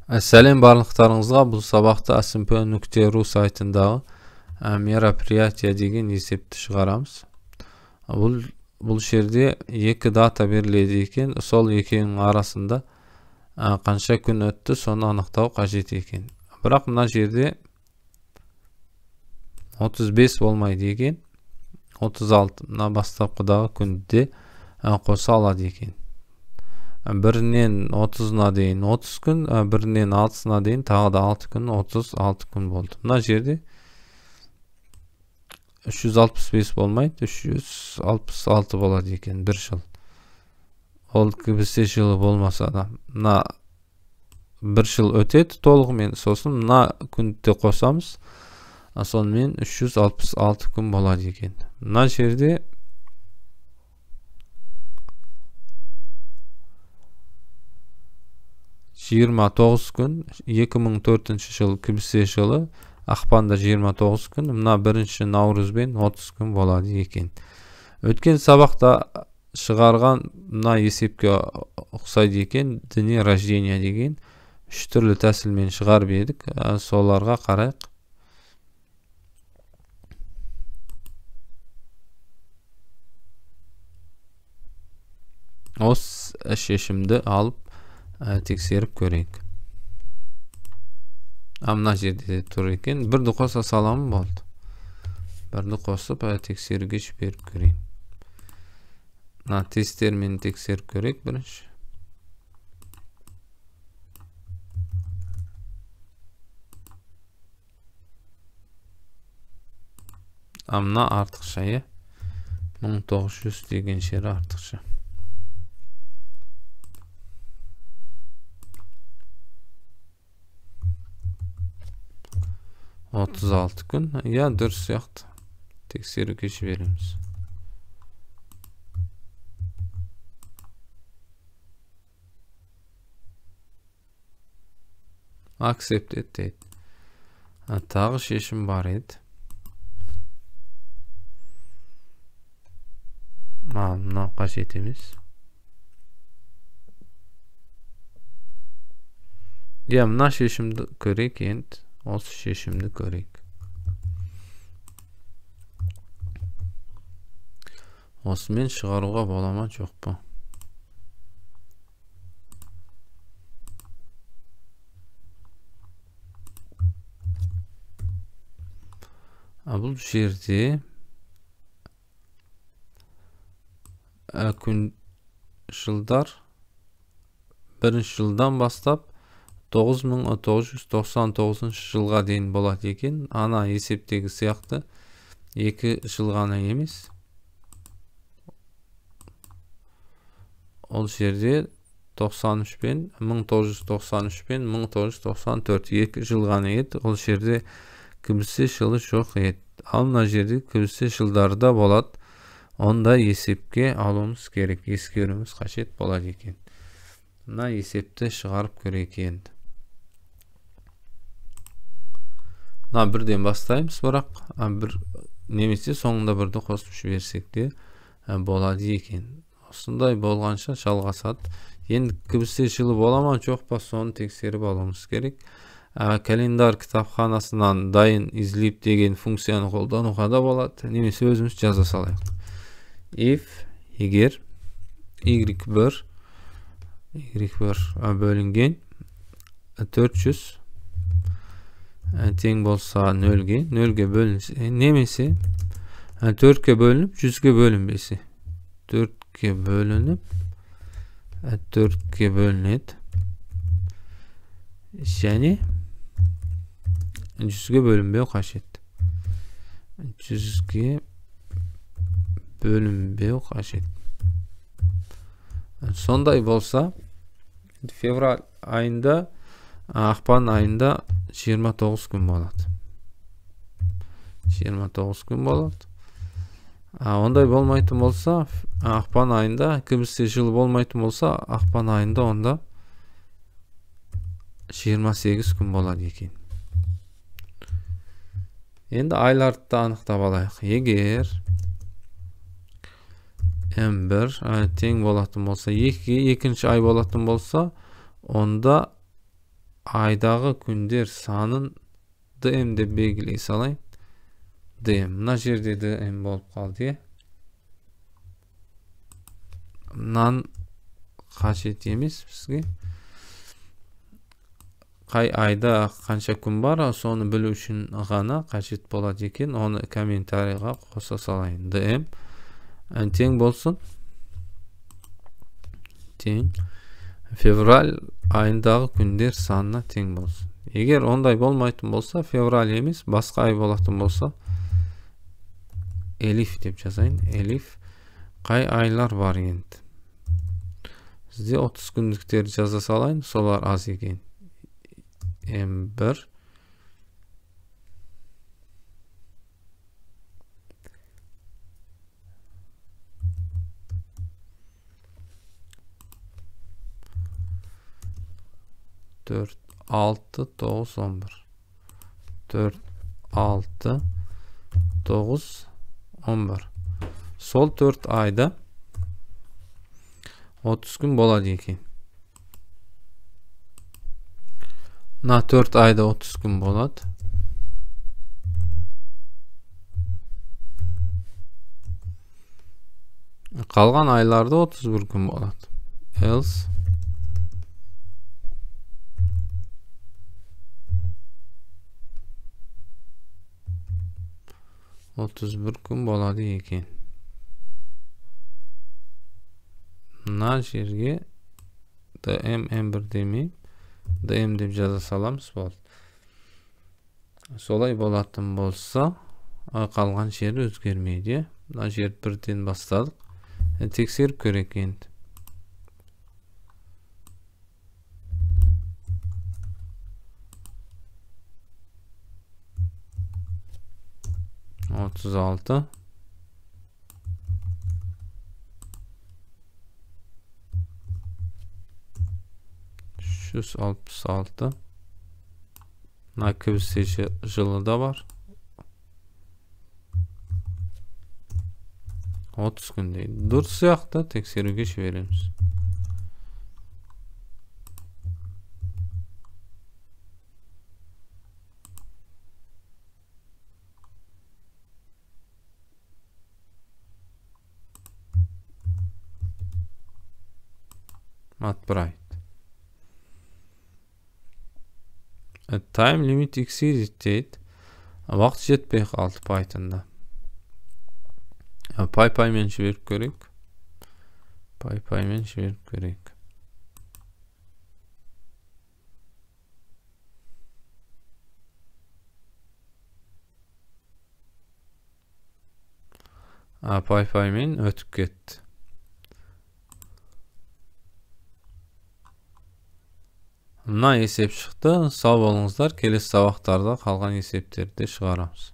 Сәлем барлықтарыңызға. Бұл сабақта smp.ru сайтындағы мероприятие деген есепті шығарамыз. Бұл жерде екі дата беріледі екен. Сол екенің арасында қанша күн өтті, соны анықтау қажет екен. Бірақ мына жерде 35 болмайды екен. 36 мына бастапқыдағы күнде қоса алады екен. Бірінен 30-на дейін 30 күн, бірінен 6-на дейін тағы да 6 күн, 36 күн болды. Мына жерде 365 болмайды, 366 болады екен, бір жыл. Ол кібісе жылы болмаса да, мына бір жыл өтеді толығымен, сосын мына күнді қосамыз, сонымен 366 күн болады екен. Мына жерде 29 күн, 2004 жыл кібісе жылы, ақпанда 29 күн, мына бірінші наурызбен 30 күн болады екен. Өткен сабақта шығарған мына есепке ұқсайды екен, діни рождение деген 3 түрлі тәсілмен шығарып едік, соларға қарайық. Осы шешімді алып тексеріп көрейік. Мына жерде тұр екен. Бірді қоса саламын болды. Бірді қосып тексеруге жіберіп көрейін. Мына тесттермен тексеріп көрейік бірінші. Мына артықша, 1900 деген жері артықша. 36 күн, дұрыс сияқты. Тексеруге жібереміз. Accepted дейді. Тағы шешім бар еді. Мынау қажет емес. Мына шешімді көрейік енді. Осы шешімді көрейік. Осымен шығаруға болама жоқ па? Бұл жерде күн жылдар бірінші жылдан бастап 9999 жылға дейін болады екен. Ана есептегі сияқты 2 жыл ғана емес. Ол жерде 93 пен 1993 пен 1994 2 жыл ғана еді. Ол жерде кібісе жылы жоқ еді. Ал мына жерде кібісе жылдарда болады. Онда есепке алуымыз керек, ескеруіміз қажет болады екен. Мына есепті шығарып көрейік енді. Бірден бастаймыз, бірақ немесе соңында бірді қосып жіберсек те болады екен. Осындай болғанша жалғасады. Енді кібісе жылы бола ма жоқ па, соны тексеріп алуымыз керек. Календар кітапханасынан дайын излип деген функцияны қолдануға да болады, немесе өзіміз жаза салайық. If егер y1 бөлінген 400 тең болса 0-ге бөлінсе, немесе 4-ке бөлініп 100-ге бөлінбесе, 4-ке бөлініп 4-ке бөлінеді, және 100-ге бөлінбеу қажет. 100-ге бөлінбеу қажет. Сондай болса, февраль айында, ақпан айында 29 күн болады. 29 күн болады. Ондай болмайтын болса, ақпан айында, кібісе жылы болмайтын болса, ақпан айында онда 28 күн болады екен. Енді айларды анықтап алайық. Егер M1 тең болатын болса, екінші ай болатын болса, онда айдағы күндер санын dm деп белгілей салайын. dm мына жерде dm болып қалды. Мынан қажет емес бізге. Қай айда қанша күн бар, соны білу үшін ғана қажет болады екен. Оны комментарийға қоса салайын. dm тең болсын. Тең февраль айындағы күндер санына тең болсын. Егер ондай болмайтын болса, февраль емес, басқа ай болатын болса, элиф деп жазайын. Элиф қай айлар бар енді. Сізде 30 күндіктер жаза салайын, солар аз екен. M1 4 6 9 11 4 6 9 11 сол 4 ayda 30 gün болады екен. Мына 4 ayda 30 gün болады. Қалған айларда 31 gün болады. Else 31 gün болады екен. Мына жерге dm m1 демей dm деп жаза саламыз болды. Солай болатын болса, қалған жері өзгермейді. Мына жер бірден бастадық. Тексеріп көрейік енді. 36 366 мына кібісе жылы да бар. 30 күн дейді. Дұрыс сияқты, тексеруге жібереміз. Отправить. Time limit exceeded дейді. Уақыт жетпей қалды Python'da. PyPy-мен жіберіп көрейік. PyPy-мен жіберіп көрейік. PyPy-мен өтіп кетті. Мына есеп шықты. Сау болыңыздар. Келесі сабақтарда қалған есептерді шығарамыз.